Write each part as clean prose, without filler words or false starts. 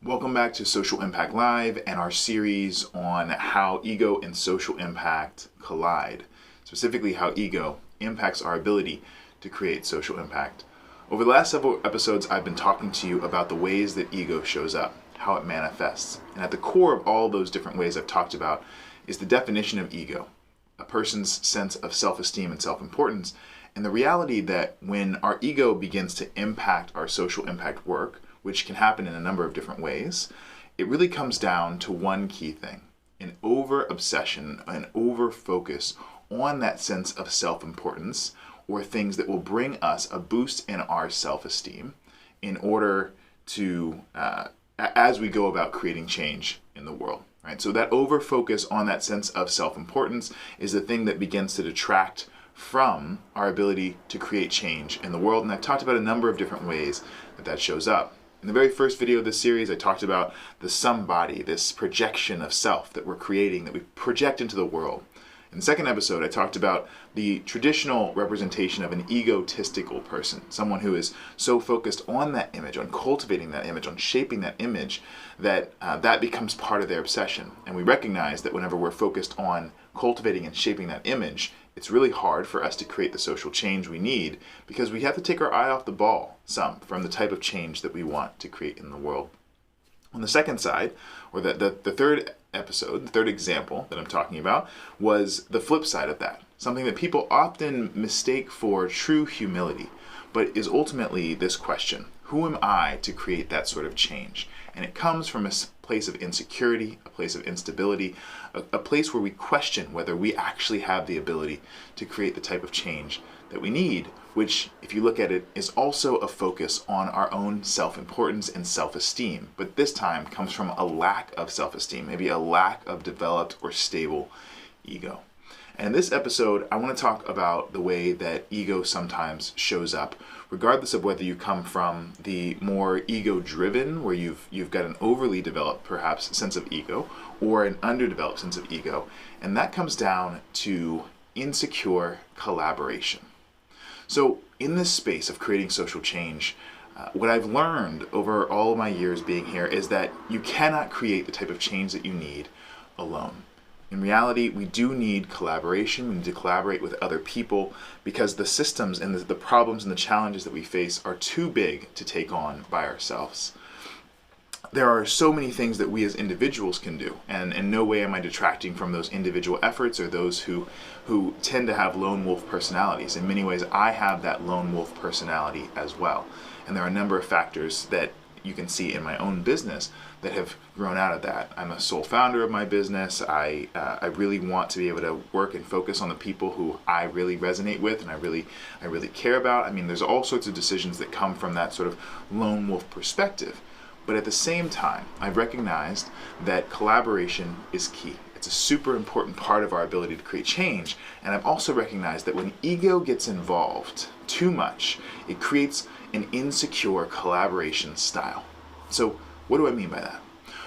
Welcome back to Social Impact Live and our series on how ego and social impact collide, specifically how ego impacts our ability to create social impact. Over the last several episodes, I've been talking to you about the ways that ego shows up, how it manifests. And at the core of all those different ways I've talked about is the definition of ego, a person's sense of self-esteem and self-importance, and the reality that when our ego begins to impact our social impact work, which can happen in a number of different ways, it really comes down to one key thing: an over-obsession, an over-focus on that sense of self-importance or things that will bring us a boost in our self-esteem in order to, as we go about creating change in the world. Right? So that over-focus on that sense of self-importance is the thing that begins to detract from our ability to create change in the world. And I've talked about a number of different ways that that shows up. In the very first video of this series, I talked about the somebody, this projection of self that we're creating, that we project into the world. In the second episode, I talked about the traditional representation of an egotistical person, someone who is so focused on that image, on cultivating that image, on shaping that image, that that becomes part of their obsession. And we recognize that whenever we're focused on cultivating and shaping that image, it's really hard for us to create the social change we need because we have to take our eye off the ball some from the type of change that we want to create in the world. On the second side, or the third episode, the third example that I'm talking about, was the flip side of that. Something that people often mistake for true humility, but is ultimately this question: who am I to create that sort of change? And it comes from a place of insecurity, a place of instability, a place where we question whether we actually have the ability to create the type of change that we need, which, if you look at it, is also a focus on our own self-importance and self-esteem, but this time comes from a lack of self-esteem, maybe a lack of developed or stable ego. And in this episode, I want to talk about the way that ego sometimes shows up, regardless of whether you come from the more ego-driven, where you've got an overly developed, perhaps, sense of ego, or an underdeveloped sense of ego. And that comes down to insecure collaboration. So in this space of creating social change, what I've learned over all of my years being here is that you cannot create the type of change that you need alone. In reality, we do need collaboration. We need to collaborate with other people because the systems and the problems and the challenges that we face are too big to take on by ourselves. There are so many things that we as individuals can do, and in no way am I detracting from those individual efforts or those who tend to have lone wolf personalities. In many ways, I have that lone wolf personality as well. And there are a number of factors that you can see in my own business that have grown out of that. I'm a sole founder of my business. I really want to be able to work and focus on the people who I really resonate with and I really care about. I mean, there's all sorts of decisions that come from that sort of lone wolf perspective. But at the same time, I've recognized that collaboration is key. It's a super important part of our ability to create change. And I've also recognized that when ego gets involved too much, it creates an insecure collaboration style. So what do I mean by that?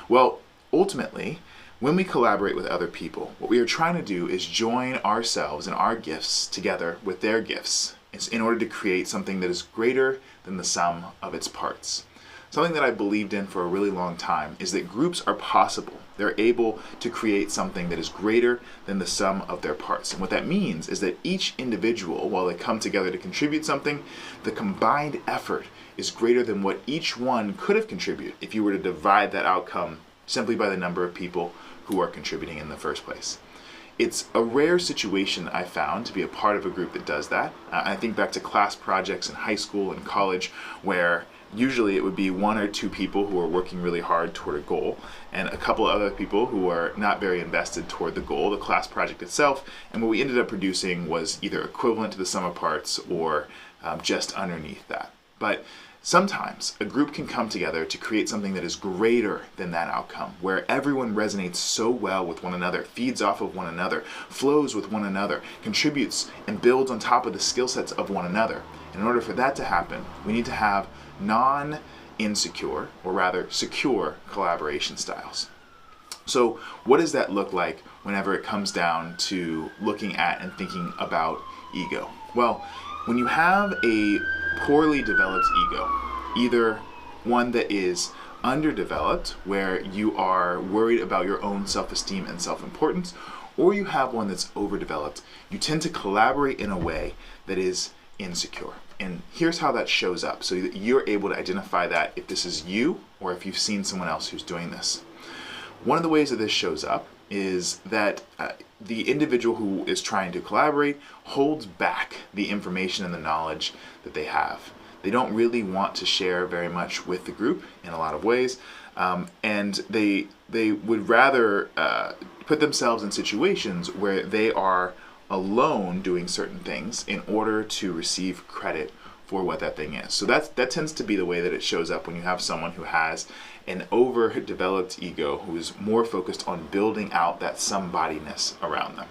Well, ultimately, when we collaborate with other people, what we are trying to do is join ourselves and our gifts together with their gifts in order to create something that is greater than the sum of its parts. Something that I believed in for a really long time is that groups are possible. They're able to create something that is greater than the sum of their parts. And what that means is that each individual, while they come together to contribute something, the combined effort is greater than what each one could have contributed if you were to divide that outcome simply by the number of people who are contributing in the first place. It's a rare situation I found to be a part of a group that does that. I think back to class projects in high school and college where usually it would be one or two people who are working really hard toward a goal and a couple of other people who are not very invested toward the goal, the class project itself, and what we ended up producing was either equivalent to the sum of parts or just underneath that. But sometimes a group can come together to create something that is greater than that outcome, where everyone resonates so well with one another, feeds off of one another, flows with one another, contributes and builds on top of the skill sets of one another. And in order for that to happen, we need to have non-insecure, or rather secure, collaboration styles. So what does that look like whenever it comes down to looking at and thinking about ego? Well, when you have a poorly developed ego, either one that is underdeveloped, where you are worried about your own self-esteem and self-importance, or you have one that's overdeveloped, you tend to collaborate in a way that is insecure. And here's how that shows up, so that you're able to identify that if this is you or if you've seen someone else who's doing this. One of the ways that this shows up is that the individual who is trying to collaborate holds back the information and the knowledge that they have. They don't really want to share very much with the group in a lot of ways, and they would rather put themselves in situations where they are alone doing certain things in order to receive credit for what that thing is. So that tends to be the way that it shows up when you have someone who has an overdeveloped ego, who is more focused on building out that somebodiness around them.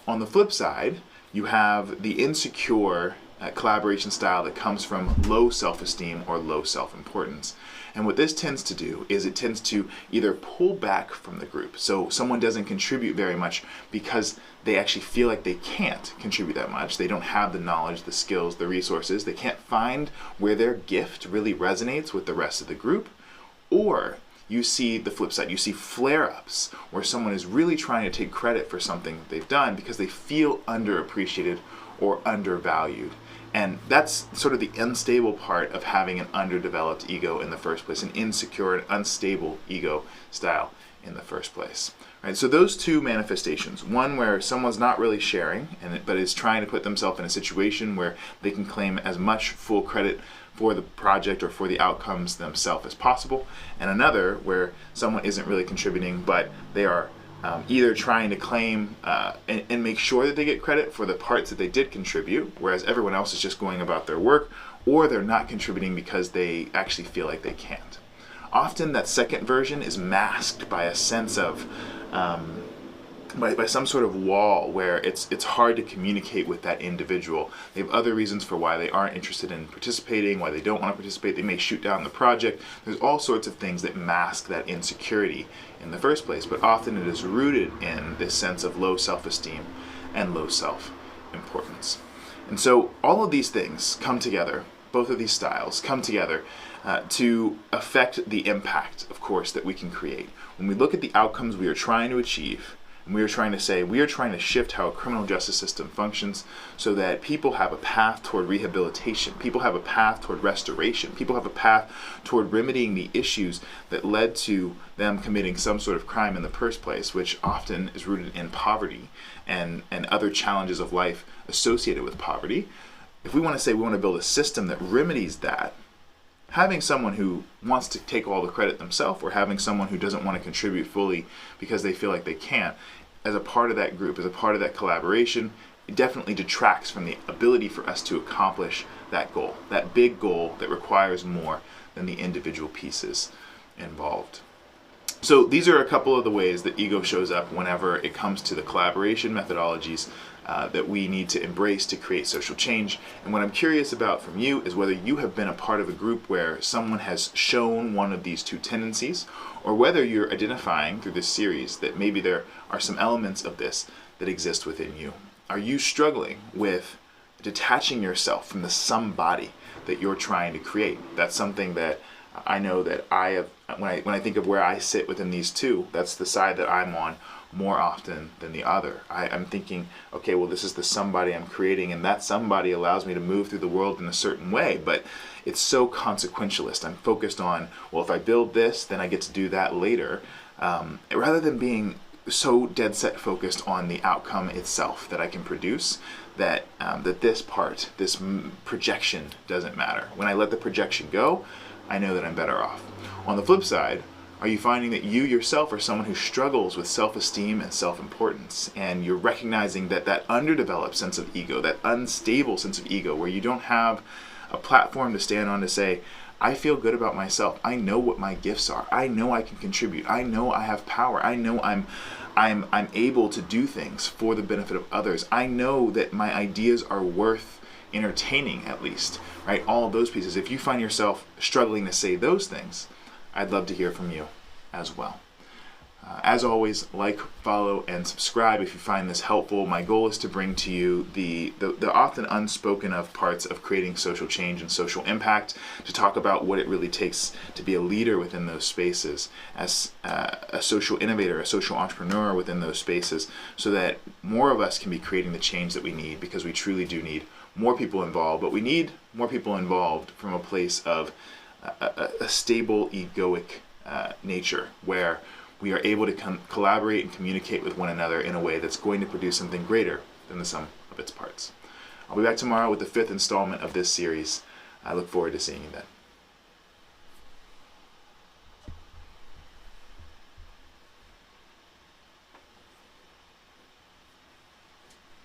On the flip side, you have the insecure collaboration style that comes from low self-esteem or low self-importance. And what this tends to do is it tends to either pull back from the group. So someone doesn't contribute very much because they actually feel like they can't contribute that much. They don't have the knowledge, the skills, the resources. They can't find where their gift really resonates with the rest of the group. Or you see the flip side. You see flare-ups where someone is really trying to take credit for something that they've done because they feel underappreciated or undervalued. And that's sort of the unstable part of having an underdeveloped ego in the first place, an insecure and unstable ego style in the first place. Right? So those two manifestations, one where someone's not really sharing, but is trying to put themselves in a situation where they can claim as much full credit for the project or for the outcomes themselves as possible, and another where someone isn't really contributing, but they are either trying to claim and make sure that they get credit for the parts that they did contribute, whereas everyone else is just going about their work, or they're not contributing because they actually feel like they can't. Often that second version is masked by a sense of by some sort of wall where it's hard to communicate with that individual. They have other reasons for why they aren't interested in participating, why they don't want to participate. They may shoot down the project. There's all sorts of things that mask that insecurity in the first place, but often it is rooted in this sense of low self-esteem and low self-importance. And so all of these things come together, both of these styles come together to affect the impact, of course, that we can create. When we look at the outcomes we are trying to achieve, and we are trying to shift how a criminal justice system functions so that people have a path toward rehabilitation, people have a path toward restoration, people have a path toward remedying the issues that led to them committing some sort of crime in the first place, which often is rooted in poverty and other challenges of life associated with poverty. If we want to say we want to build a system that remedies that, having someone who wants to take all the credit themselves or having someone who doesn't want to contribute fully because they feel like they can't, as a part of that group, as a part of that collaboration, it definitely detracts from the ability for us to accomplish that goal, that big goal that requires more than the individual pieces involved. So these are a couple of the ways that ego shows up whenever it comes to the collaboration methodologies that we need to embrace to create social change. And what I'm curious about from you is whether you have been a part of a group where someone has shown one of these two tendencies, or whether you're identifying through this series that maybe there are some elements of this that exist within you. Are you struggling with detaching yourself from the somebody that you're trying to create? That's something that I know that I have, when I think of where I sit within these two, that's the side that I'm on more often than the other. I'm thinking, okay, well, this is the somebody I'm creating, and that somebody allows me to move through the world in a certain way, but it's so consequentialist. I'm focused on, well, if I build this, then I get to do that later, rather than being so dead set focused on the outcome itself that I can produce, that this part, this projection doesn't matter. When I let the projection go, I know that I'm better off. On the flip side, are you finding that you yourself are someone who struggles with self-esteem and self-importance, and you're recognizing that that underdeveloped sense of ego, that unstable sense of ego, where you don't have a platform to stand on to say, I feel good about myself. I know what my gifts are. I know I can contribute. I know I have power. I know I'm able to do things for the benefit of others. I know that my ideas are worth entertaining, at least, right? All of those pieces. If you find yourself struggling to say those things, I'd love to hear from you as well. As always, like, follow, and subscribe if you find this helpful. My goal is to bring to you the often unspoken of parts of creating social change and social impact, to talk about what it really takes to be a leader within those spaces, as a social innovator, a social entrepreneur within those spaces, so that more of us can be creating the change that we need, because we truly do need more people involved. But we need more people involved from a place of a stable, egoic nature, where we are able to collaborate and communicate with one another in a way that's going to produce something greater than the sum of its parts. I'll be back tomorrow with the 5th installment of this series. I look forward to seeing you then.